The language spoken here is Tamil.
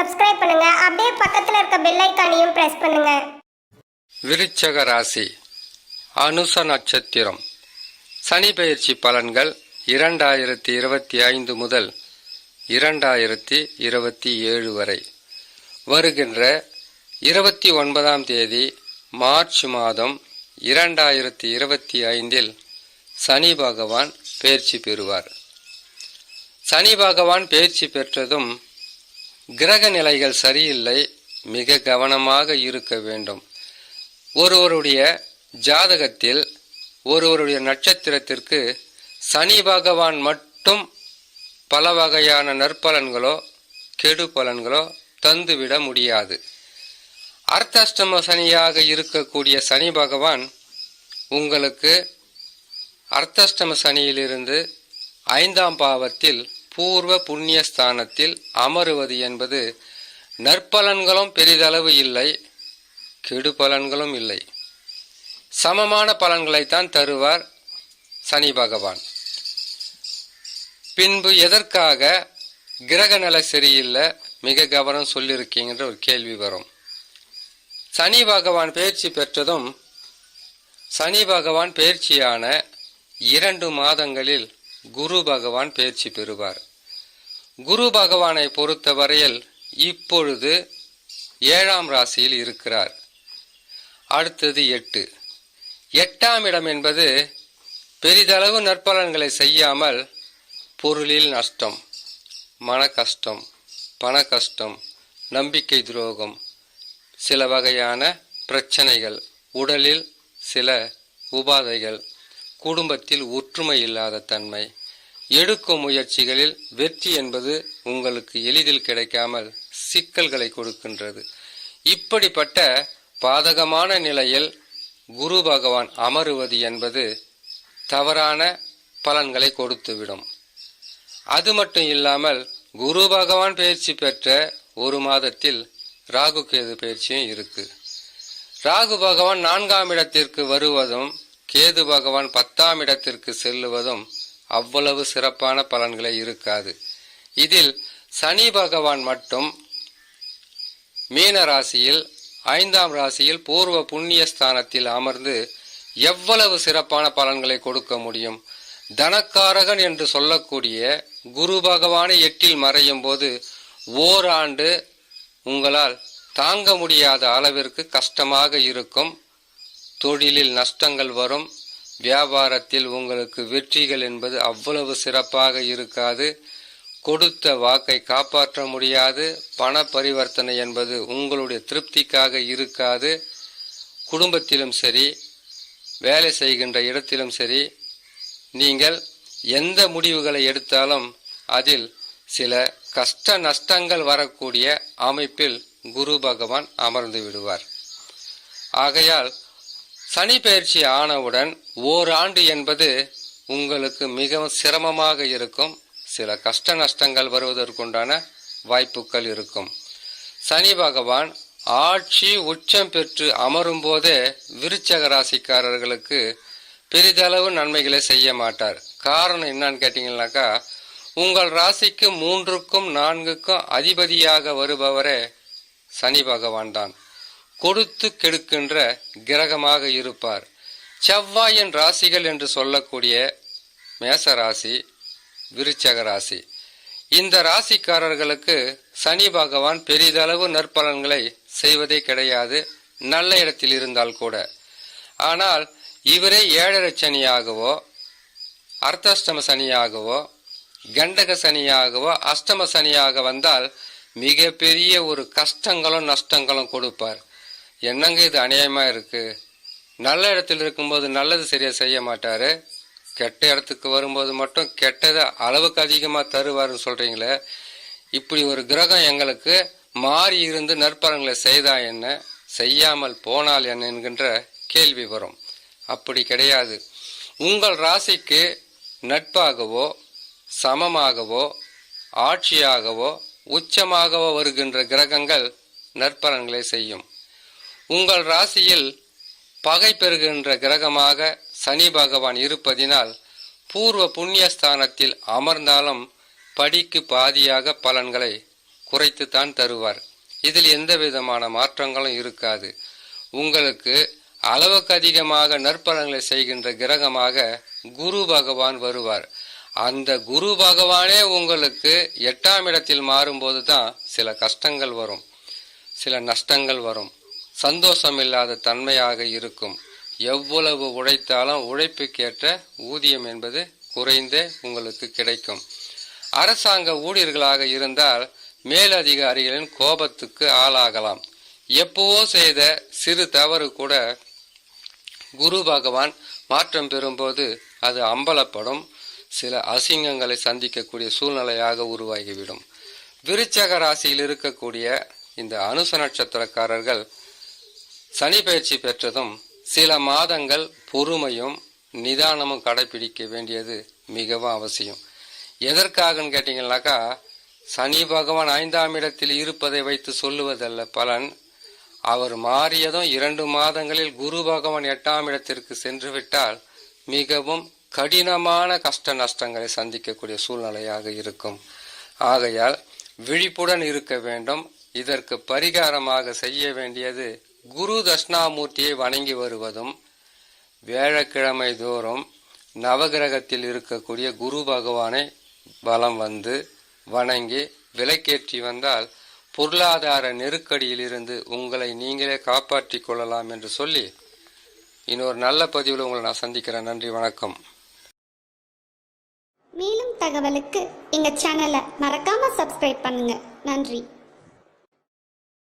சப்ஸ்கிரைப் பண்ணுங்க. அப்படியே பக்கத்துல இருக்க பெல் ஐகானையும் பிரஸ் பண்ணுங்க. விருச்சக ராசி அனுச நட்சத்திரம். சனி பெயர்ச்சி பலன்கள் 2025 முதல் 2027 வரை. வருகின்ற 29ஆம் தேதி மார்ச் மாதம் 2025 சனி பகவான் பெயர்ச்சி பெறுவார். சனி பகவான் பெயர்ச்சி பெற்றதும் கிரக நிலைகள் சரியில்லை, மிக கவனமாக இருக்க வேண்டும். ஒருவருடைய ஜாதகத்தில் ஒருவருடைய நட்சத்திரத்திற்கு சனி பகவான் மட்டும் பல வகையான நற்பலன்களோ கெடு பலன்களோ தந்துவிட முடியாது. அர்த்தாஷ்டம சனியாக இருக்கக்கூடிய சனி பகவான் உங்களுக்கு அர்த்தாஷ்டம சனியிலிருந்து 5ஆம் பாவத்தில் பூர்வ புண்ணிய ஸ்தானத்தில் அமருவது என்பது நற்பலன்களும் பெரிதளவு இல்லை, கெடு பலன்களும் இல்லை, சமமான பலன்களைத்தான் தருவார் சனி பகவான். பின்பு எதற்காக கிரக நிலை சரியில்லை, மிக கவனம் சொல்லியிருக்கீங்கன்ற ஒரு கேள்வி வரும். சனி பகவான் பெயர்ச்சி பெற்றதும் சனி பகவான் பெயர்ச்சியான 2 மாதங்களில் குரு பகவான் பெயர்ச்சி பெறுவார். குரு பகவானை பொறுத்தவரையில் இப்பொழுது 7ஆம் ராசியில் இருக்கிறார். அடுத்தது 8ஆம் இடம் என்பது பெரிதளவு நற்பலன்களை செய்யாமல் பொருளில் நஷ்டம், மன கஷ்டம், பண கஷ்டம், நம்பிக்கை துரோகம், சில வகையான பிரச்சனைகள், உடலில் சில உபாதைகள், குடும்பத்தில் ஒற்றுமை இல்லாத தன்மை, எடுக்கும் முயற்சிகளில் வெற்றி என்பது உங்களுக்கு எளிதில் கிடைக்காமல் சிக்கல்களை கொடுக்கின்றது. இப்படிப்பட்ட பாதகமான நிலையில் குரு பகவான் அமருவது என்பது தவறான பலன்களை கொடுத்துவிடும். அது மட்டும் இல்லாமல் குரு பகவான் பயிற்சி பெற்ற 1 மாதத்தில் ராகு கேது பயிற்சியும் இருக்கு. ராகு பகவான் 4ஆம் இடத்திற்கு வருவதும் கேது பகவான் 10ஆம் இடத்திற்கு செல்லுவதும் அவ்வளவு சிறப்பான பலன்களை இருக்காது. இதில் சனி பகவான் மட்டும் மீன ராசியில் 5ஆம் ராசியில் பூர்வ புண்ணிய ஸ்தானத்தில் அமர்ந்து எவ்வளவு சிறப்பான பலன்களை கொடுக்க முடியும். தனக்காரகன் என்று சொல்லக்கூடிய குரு பகவானை 8இல் மறையும் போது ஓராண்டு உங்களால் தாங்க முடியாத அளவிற்கு கஷ்டமாக இருக்கும். தொழிலில் நஷ்டங்கள் வரும், வியாபாரத்தில் உங்களுக்கு வெற்றிகள் என்பது அவ்வளவு சிறப்பாக இருக்காது, கொடுத்த வாக்கை காப்பாற்ற முடியாது, பண பரிவர்த்தனை என்பது உங்களுடைய திருப்திக்காக இருக்காது. குடும்பத்திலும் சரி, வேலை செய்கின்ற இடத்திலும் சரி, நீங்கள் எந்த முடிவுகளை எடுத்தாலும் அதில் சில கஷ்ட நஷ்டங்கள் வரக்கூடிய அமைப்பில் குரு பகவான் அமர்ந்து விடுவார். ஆகையால் சனி பெயர்ச்சி ஆனவுடன் ஓராண்டு என்பது உங்களுக்கு மிகவும் சிரமமாக இருக்கும். சில கஷ்ட நஷ்டங்கள் வருவதற்குண்டான வாய்ப்புகள் இருக்கும். சனி பகவான் ஆட்சி உச்சம் பெற்று அமரும் போதே விருச்சக ராசிக்காரர்களுக்கு பெரிதளவு நன்மைகளை செய்ய மாட்டார். காரணம் என்னன்னு கேட்டீங்கன்னாக்கா, உங்கள் ராசிக்கு 3க்கும் 4க்கும் அதிபதியாக வருபவரே சனி பகவான் தான். கொடுத்து கெடுக்கின்ற கிரகமாக இருப்பார். செவ்வாயின் ராசிகள் என்று சொல்லக்கூடிய மேச ராசி, விருச்சக ராசி, இந்த ராசிக்காரர்களுக்கு சனி பகவான் பெரிதளவு நற்பலன்களை செய்வதே கிடையாது, நல்ல இடத்தில் இருந்தால் கூட. ஆனால் இவரே 7.5 சனியாகவோ அர்த்தாஷ்டம சனியாகவோ கண்டக சனியாகவோ அஷ்டம சனியாக வந்தால் மிக பெரிய ஒரு கஷ்டங்களும் நஷ்டங்களும் கொடுப்பார். என்னங்க இது அநியாயமா இருக்கு, நல்ல இடத்தில் இருக்கும்போது நல்லது சரியா செய்ய மாட்டாரு, கெட்ட இடத்துக்கு வரும்போது மட்டும் கெட்டதை அளவுக்கு அதிகமாக தருவாருன்னு சொல்றீங்களே, இப்படி ஒரு கிரகம் எங்களுக்கு மாறி இருந்து நற்பலன்களை செய்தா என்ன, செய்யாமல் போனால் என்ன என்கின்ற கேள்வி வரும். அப்படி கிடையாது. உங்கள் ராசிக்கு நட்பாகவோ சமமாகவோ ஆட்சியாகவோ உச்சமாகவோ வருகின்ற கிரகங்கள் நற்பலன்களை செய்யும். உங்கள் ராசியில் பகை பெறுகின்ற கிரகமாக சனி பகவான் இருப்பதினால் பூர்வ புண்ணியஸ்தானத்தில் அமர்ந்தாலும் படிக்கு பாதியாக பலன்களை குறைத்துத்தான் தருவார். இதில் எந்த விதமான மாற்றங்களும் இருக்காது. உங்களுக்கு அளவுக்கு அதிகமாக நற்பலன்களை செய்கின்ற கிரகமாக குரு பகவான் வருவார். அந்த குரு பகவானே உங்களுக்கு 8ஆம் இடத்தில் மாறும்போது தான் சில கஷ்டங்கள் வரும், சில நஷ்டங்கள் வரும், சந்தோஷம் இல்லாத தன்மையாக இருக்கும். எவ்வளவு உழைத்தாலும் உழைப்புக்கேற்ற ஊதியம் என்பது குறைந்தே உங்களுக்கு கிடைக்கும். அரசாங்க ஊழியர்களாக இருந்தால் மேலதிகாரிகளின் கோபத்துக்கு ஆளாகலாம். எப்பவோ செய்த சிறு தவறு கூட குரு பகவான் மாற்றம் பெறும்போது அது அம்பலப்படும். சில அசிங்கங்களை சந்திக்கக்கூடிய சூழ்நிலையாக உருவாகிவிடும். விருச்சக ராசியில் இருக்கக்கூடிய இந்த அனுச நட்சத்திரக்காரர்கள் சனி பயிற்சி பெற்றதும் சில மாதங்கள் பொறுமையும் நிதானமும் கடைபிடிக்க வேண்டியது மிகவும் அவசியம். எதற்காகன்னு கேட்டீங்கன்னாக்கா, சனி பகவான் 5ஆம் இடத்தில் இருப்பதை வைத்து சொல்லுவதல்ல பலன். அவர் மாறியதும் 2 மாதங்களில் குரு பகவான் 8ஆம் இடத்திற்கு சென்று விட்டால் மிகவும் கடினமான கஷ்ட நஷ்டங்களை சந்திக்கக்கூடிய சூழ்நிலையாக இருக்கும். ஆகையால் விழிப்புடன் இருக்க வேண்டும். இதற்கு பரிகாரமாக செய்ய வேண்டியது குரு தட்சிணாமூர்த்தியை வணங்கி வருவதும், வியாழக்கிழமை தோறும் நவகிரகத்தில் இருக்கக்கூடிய குரு பகவானை பலம் வந்து வணங்கி விளக்கேற்றி வந்தால் பொருளாதார நெருக்கடியில் இருந்து உங்களை நீங்களே காப்பாற்றிக் கொள்ளலாம் என்று சொல்லி இன்னொரு நல்ல பதிவில் உங்களை நான் சந்திக்கிறேன். நன்றி, வணக்கம். மேலும் தகவலுக்கு எங்க சேனலை மறக்காம சப்ஸ்கிரைப் பண்ணுங்க. நன்றி.